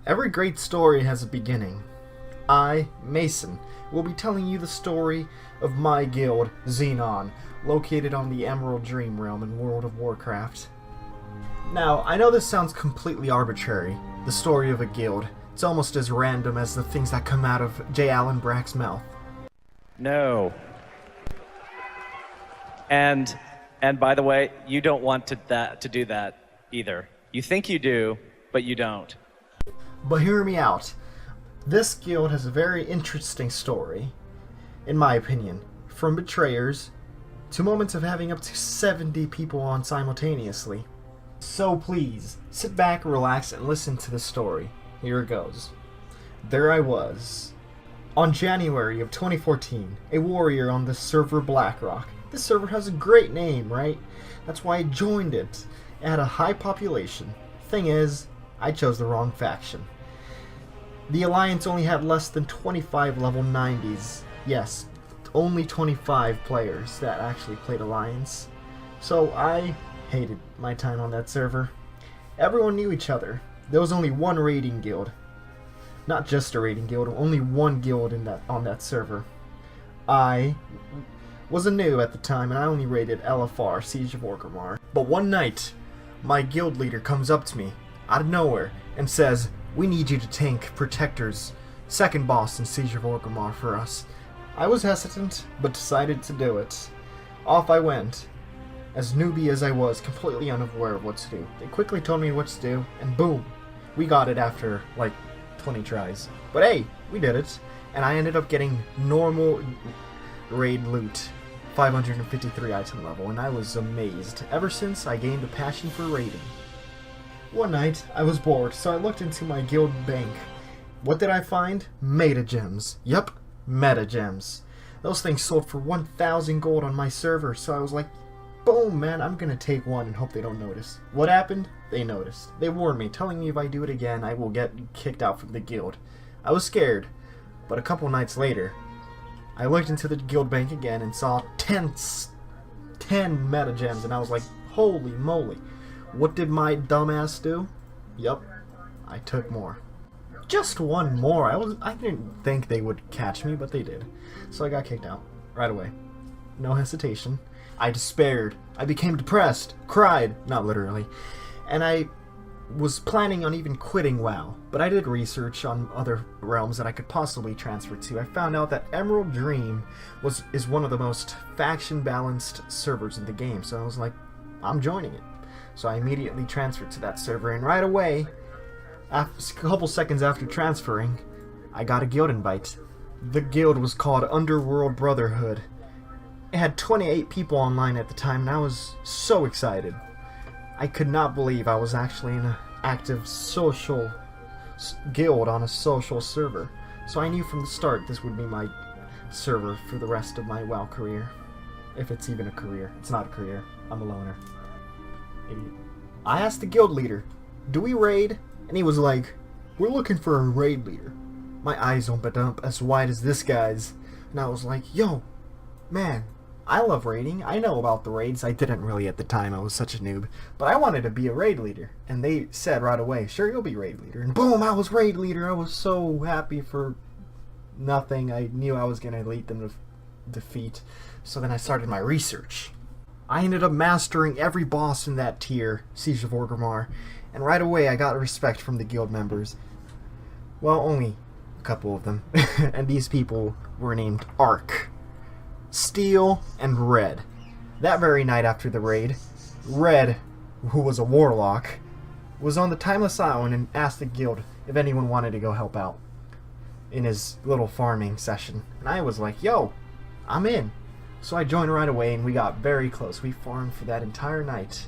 Every great story has a beginning. I, Meson, will be telling you the story of my guild, Xenon, located on the Emerald Dream Realm in World of Warcraft. Now, I know this sounds completely arbitrary, the story of a guild. It's almost as random as the things that come out of J. Allen Brack's mouth. No. And by the way, you don't want to do that either. You think you do, but you don't. But hear me out. This guild has a very interesting story, in my opinion. From betrayers to moments of having up to 70 people on simultaneously. So please, sit back, relax, and listen to the story. Here it goes. There I was. On January of 2014, a warrior on the server Blackrock. This server has a great name, right? That's why I joined it. It had a high population. Thing is, I chose the wrong faction. The Alliance only had less than 25 level 90s. Yes, only 25 players that actually played Alliance. So I hated my time on that server. Everyone knew each other. There was only one raiding guild. Not just a raiding guild, only one guild on that server. I was a noob at the time and I only raided LFR, Siege of Orgrimmar. But one night, my guild leader comes up to me out of nowhere and says, "We need you to tank Protector's second boss in Siege of Orgrimmar for us." I was hesitant, but decided to do it. Off I went. As newbie as I was, completely unaware of what to do. They quickly told me what to do, and boom, we got it after like 20 tries. But hey, we did it, and I ended up getting normal raid loot, 553 item level, and I was amazed. Ever since, I gained a passion for raiding. One night, I was bored, so I looked into my guild bank. What did I find? Meta gems. Yup, meta gems. Those things sold for 1,000 gold on my server, so I was like, boom, man, I'm gonna take one and hope they don't notice. What happened? They noticed. They warned me, telling me if I do it again, I will get kicked out from the guild. I was scared, but a couple nights later, I looked into the guild bank again and saw 10 meta gems, and I was like, holy moly. What did my dumbass do? Yup, I took more. Just one more. I didn't think they would catch me, but they did. So I got kicked out right away. No hesitation. I despaired. I became depressed. Cried. Not literally. And I was planning on even quitting WoW. But I did research on other realms that I could possibly transfer to. I found out that Emerald Dream is one of the most faction-balanced servers in the game. So I was like, I'm joining it. So I immediately transferred to that server. And right away, a couple seconds after transferring, I got a guild invite. The guild was called Underworld Brotherhood. It had 28 people online at the time, and I was so excited. I could not believe I was actually in an active social guild on a social server. So I knew from the start this would be my server for the rest of my WoW career. If it's even a career. It's not a career. I'm a loner. Idiot. I asked the guild leader, "Do we raid?" And he was like, "We're looking for a raid leader." My eyes opened up as wide as this guy's. And I was like, yo, man, I love raiding. I know about the raids. I didn't really at the time. I was such a noob. But I wanted to be a raid leader. And they said right away, "Sure, you'll be raid leader." And boom, I was raid leader. I was so happy for nothing. I knew I was going to lead them to defeat. So then I started my research. I ended up mastering every boss in that tier, Siege of Orgrimmar. And right away I got respect from the guild members. Well, only a couple of them. And these people were named Ark, Steel, and Red. That very night after the raid, Red, who was a warlock, was on the Timeless Island and asked the guild if anyone wanted to go help out in his little farming session. And I was like, yo, I'm in. So I joined right away and we got very close. We farmed for that entire night.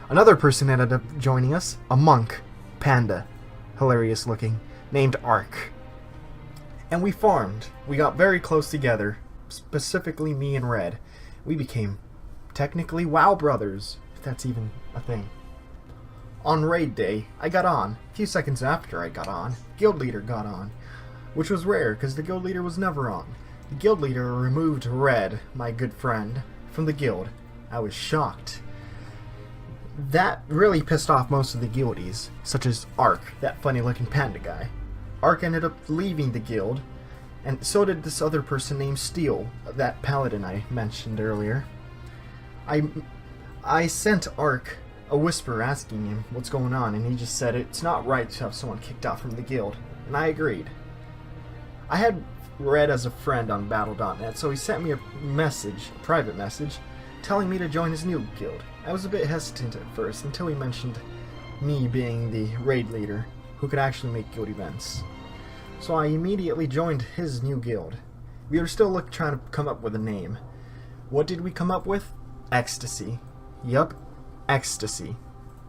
Another person ended up joining us, a monk, Panda, hilarious looking, named Ark. And we farmed. We got very close together, specifically me and Red. We became technically WoW brothers, if that's even a thing. On raid day, I got on. A few seconds after I got on, guild leader got on, which was rare because the guild leader was never on. The guild leader removed Red, my good friend, from the guild. I was shocked. that really pissed off most of the guildies, such as Ark, that funny-looking panda guy. Ark ended up leaving the guild, and so did this other person named Steel, that paladin I mentioned earlier. I sent Ark a whisper asking him what's going on, and he just said it's not right to have someone kicked out from the guild, and I agreed. I had Red as a friend on Battle.net, so he sent me a private message, telling me to join his new guild. I was a bit hesitant at first, until he mentioned me being the raid leader, who could actually make guild events. So I immediately joined his new guild. We were still trying to come up with a name. What did we come up with? Ecstasy. Yup, Ecstasy.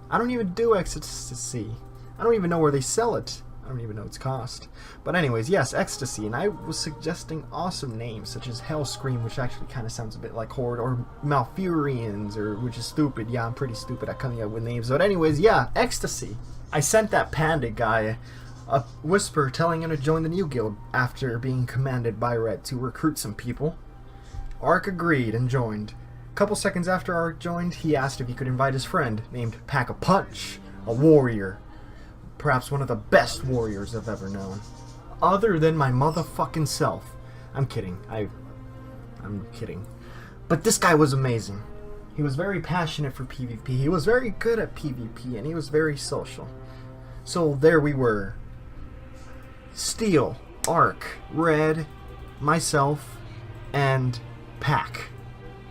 I don't even do Ecstasy. I don't even know where they sell it. I don't even know its cost. But anyways, yes, Ecstasy, and I was suggesting awesome names, such as Hellscream, which actually kind of sounds a bit like Horde, or Malfurians, which is stupid. Yeah, I'm pretty stupid at coming up with names. But anyways, yeah, Ecstasy. I sent that panda guy a whisper telling him to join the new guild after being commanded by Red to recruit some people. Ark agreed and joined. A couple seconds after Ark joined, he asked if he could invite his friend, named Pack-a-Punch, a warrior. Perhaps one of the best warriors I've ever known. Other than my motherfucking self. I'm kidding. I'm kidding. But this guy was amazing. He was very passionate for PvP. He was very good at PvP, and he was very social. So there we were. Steel, Ark, Red, myself, and Pack.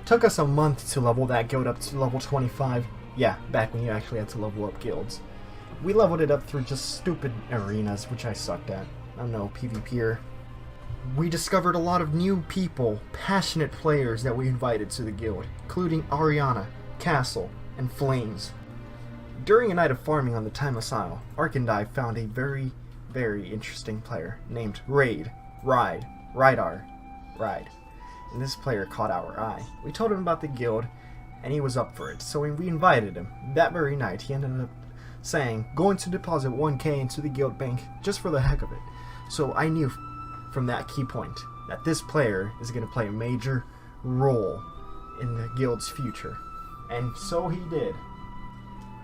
Took us a month to level that guild up to level 25. Yeah, back when you actually had to level up guilds. We leveled it up through just stupid arenas, which I sucked at. I'm no PvPer. We discovered a lot of new people, passionate players that we invited to the guild, including Ariana, Castle, and Flames. During a night of farming on the Timeless Isle, Ark and I found a very interesting player named Ride. And this player caught our eye. We told him about the guild, and he was up for it, so we invited him. That very night, he ended up saying, going to deposit 1k into the guild bank just for the heck of it. So I knew from that key point that this player is going to play a major role in the guild's future. And so he did.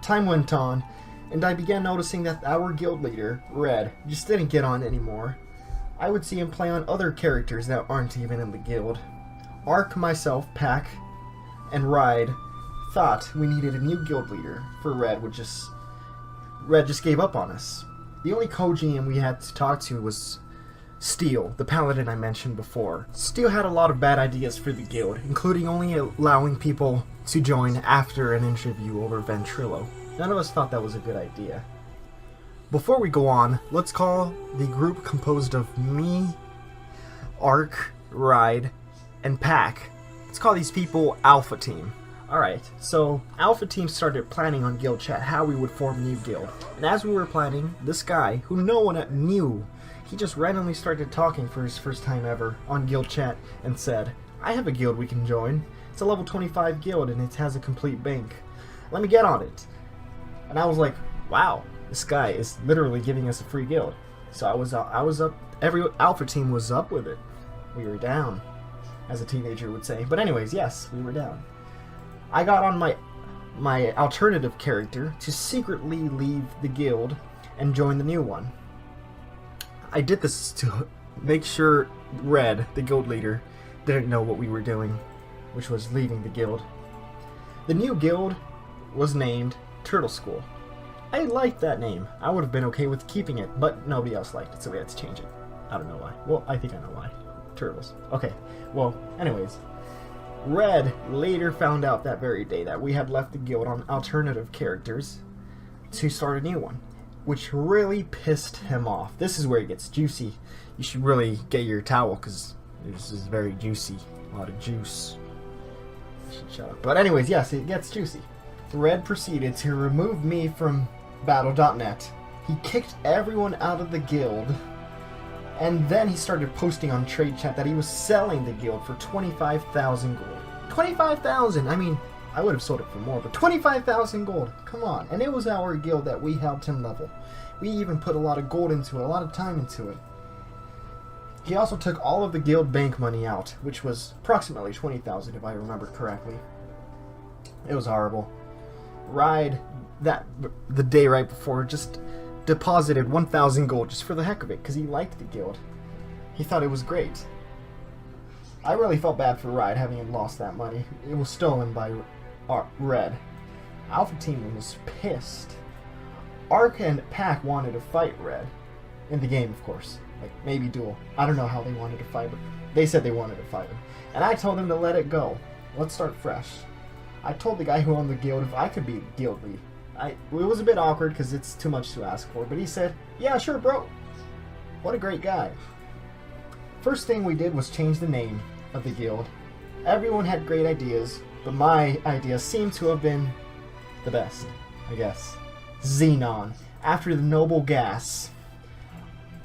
Time went on, and I began noticing that our guild leader, Red, just didn't get on anymore. I would see him play on other characters that aren't even in the guild. Ark, myself, Pack, and Ride thought we needed a new guild leader for Red just gave up on us. The only co-GM we had to talk to was Steel, the paladin I mentioned before. Steel had a lot of bad ideas for the guild, including only allowing people to join after an interview over Ventrilo. None of us thought that was a good idea. Before we go on, let's call the group composed of me, Ark, Ride, and Pack. Let's call these people Alpha Team. Alright, so Alpha Team started planning on guild chat how we would form a new guild. And as we were planning, this guy, who no one knew, he just randomly started talking for his first time ever on guild chat and said, I have a guild we can join. It's a level 25 guild and it has a complete bank. Let me get on it. And I was like, wow, this guy is literally giving us a free guild. So I was up, every Alpha Team was up with it. We were down, as a teenager would say. But anyways, yes, we were down. I got on my alternative character to secretly leave the guild and join the new one. I did this to make sure Red, the guild leader, didn't know what we were doing, which was leaving the guild. The new guild was named Turtle School. I liked that name. I would have been okay with keeping it, but nobody else liked it, so we had to change it. I don't know why. Well, I think I know why. Turtles. Okay, well, anyways. Red later found out that very day that we had left the guild on alternative characters to start a new one, which really pissed him off. This is where it gets juicy. You should really get your towel, because this is very juicy. A lot of juice. Shut up. But anyways, yes, it gets juicy. Red proceeded to remove me from Battle.net. He kicked everyone out of the guild, and then he started posting on Trade Chat that he was selling the guild for 25,000 gold. 25,000! I mean, I would have sold it for more, but 25,000 gold! Come on. And it was our guild that we helped him level. We even put a lot of gold into it, a lot of time into it. He also took all of the guild bank money out, which was approximately 20,000 if I remember correctly. It was horrible. Ride, the day right before, just deposited 1,000 gold just for the heck of it, because he liked the guild. He thought it was great. I really felt bad for Ride having lost that money. It was stolen by Red. Alpha Team was pissed. Ark and Pack wanted to fight Red. In the game, of course. Like, maybe duel. I don't know how they wanted to fight, but they said they wanted to fight him. And I told him to let it go. Let's start fresh. I told the guy who owned the guild if I could be guild lead. It was a bit awkward because it's too much to ask for, but he said, yeah, sure, bro. What a great guy. First thing we did was change the name of the guild. Everyone had great ideas, but my idea seemed to have been the best, I guess. Xenon, after the noble gas.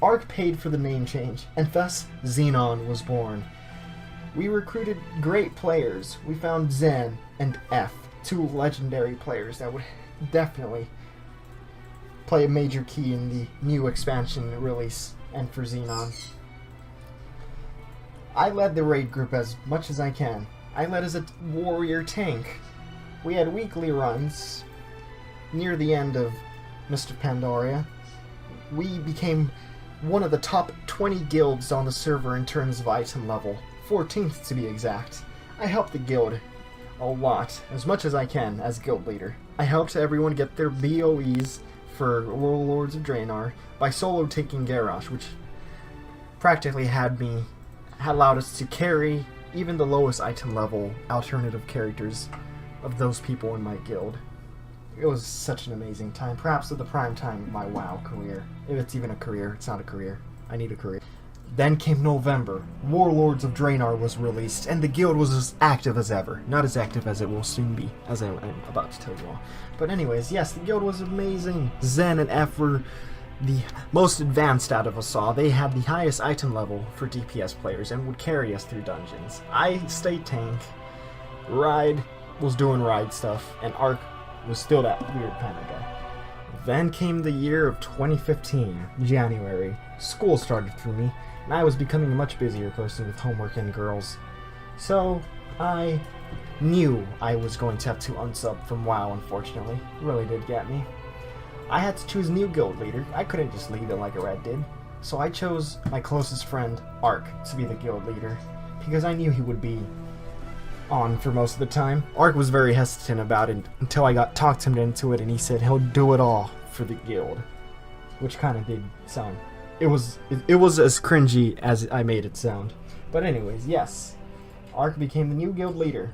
Ark paid for the name change, and thus Xenon was born. We recruited great players. We found Zen and F, two legendary players that would definitely play a major key in the new expansion release and for Xenon. I led the raid group as much as I can. I led as a warrior tank. We had weekly runs. Near the end of Mr. Pandoria, we became one of the top 20 guilds on the server in terms of item level, 14th to be exact. I helped the guild a lot, as much as I can, as guild leader. I helped everyone get their BOEs for Warlords of Draenor by solo taking Garrosh, which practically had allowed us to carry even the lowest item level alternative characters of those people in my guild. It was such an amazing time, perhaps at the prime time of my WoW career. If it's even a career, it's not a career. I need a career. Then came November. Warlords of Draenor was released, and the guild was as active as ever. Not as active as it will soon be, as I'm about to tell you all. But anyways, yes, the guild was amazing. Zen and F were the most advanced out of us all. They had the highest item level for DPS players and would carry us through dungeons. I stayed tank. Ride was doing ride stuff, and Ark was still that weird kind of guy. Then came the year of 2015, January. School started for me, and I was becoming a much busier person with homework and girls. So, I knew I was going to have to unsub from WoW, unfortunately. It really did get me. I had to choose a new guild leader. I couldn't just leave it like a red did. So I chose my closest friend, Ark, to be the guild leader, because I knew he would be on for most of the time. Ark was very hesitant about it until I talked him into it, and he said he'll do it all for the guild, which kind of did sound. It was as cringy as I made it sound. But anyways, yes, Ark became the new guild leader,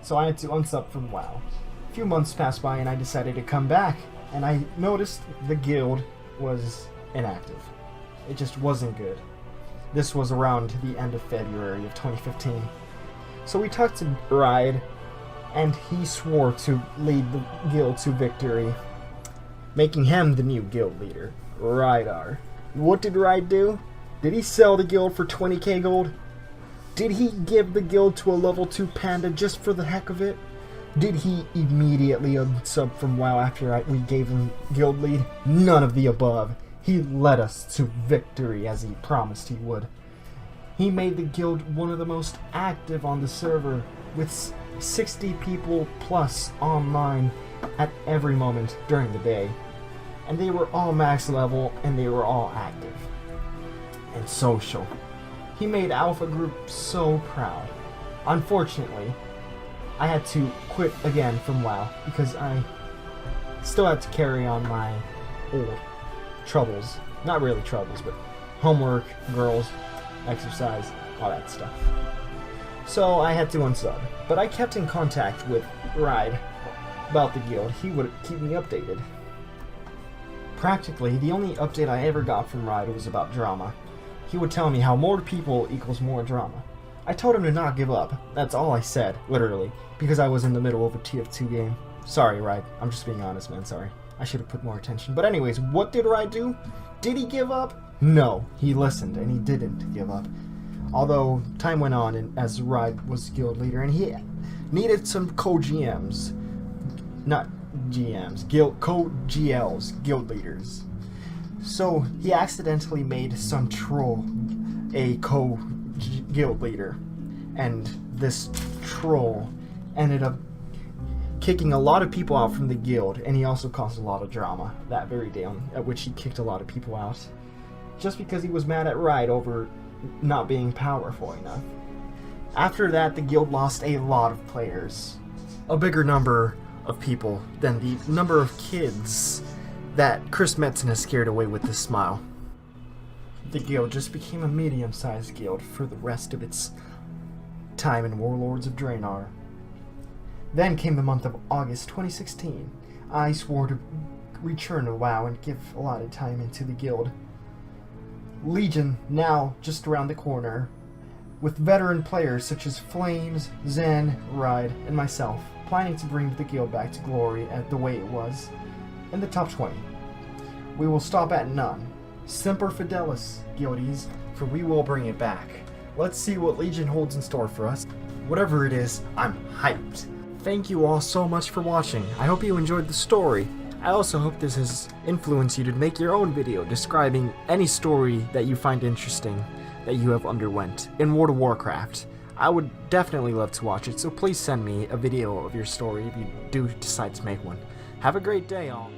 so I had to unsub from WoW. A few months passed by, and I decided to come back, and I noticed the guild was inactive. It just wasn't good. This was around the end of February of 2015. So we talked to Ride, and he swore to lead the guild to victory, making him the new guild leader, Rydar. What did Ride do? Did he sell the guild for 20k gold? Did he give the guild to a level 2 panda just for the heck of it? Did he immediately unsub from WoW after we gave him guild lead? None of the above. He led us to victory as he promised he would. He made the guild one of the most active on the server, with 60 people plus online at every moment during the day. And they were all max level, and they were all active and social. He made Alpha Group so proud. Unfortunately, I had to quit again from WoW because I still had to carry on my old troubles. Not really troubles, but homework, girls, exercise, all that stuff. So I had to unsub. But I kept in contact with Ride about the guild. He would keep me updated. Practically, the only update I ever got from Ride was about drama. He would tell me how more people equals more drama. I told him to not give up. That's all I said, literally, because I was in the middle of a TF2 game. Sorry, Ride. I'm just being honest, man. Sorry. I should have put more attention. But anyways, what did Ride do? Did he give up? No. He listened, and he didn't give up. Although, time went on and as Ride was guild leader, and he needed some co-GMs. Not GMs. Co-GLs. Guild leaders. So, he accidentally made some troll a guild leader, and this troll ended up kicking a lot of people out from the guild, and he also caused a lot of drama that very day, at which he kicked a lot of people out, just because he was mad at Ride over not being powerful enough. After that, the guild lost a lot of players, a bigger number of people than the number of kids that Chris Metzen has scared away with his smile. The guild just became a medium-sized guild for the rest of its time in Warlords of Draenor. Then came the month of August 2016. I swore to return to WoW and give a lot of time into the guild. Legion now just around the corner, with veteran players such as Flames, Zen, Ride, and myself, planning to bring the guild back to glory at the way it was in the top 20. We will stop at none. Semper Fidelis, guildies, for we will bring it back. Let's see what Legion holds in store for us. Whatever it is, I'm hyped. Thank you all so much for watching. I hope you enjoyed the story. I also hope this has influenced you to make your own video describing any story that you find interesting that you have underwent in World of Warcraft. I would definitely love to watch it, so please send me a video of your story if you do decide to make one. Have a great day, all.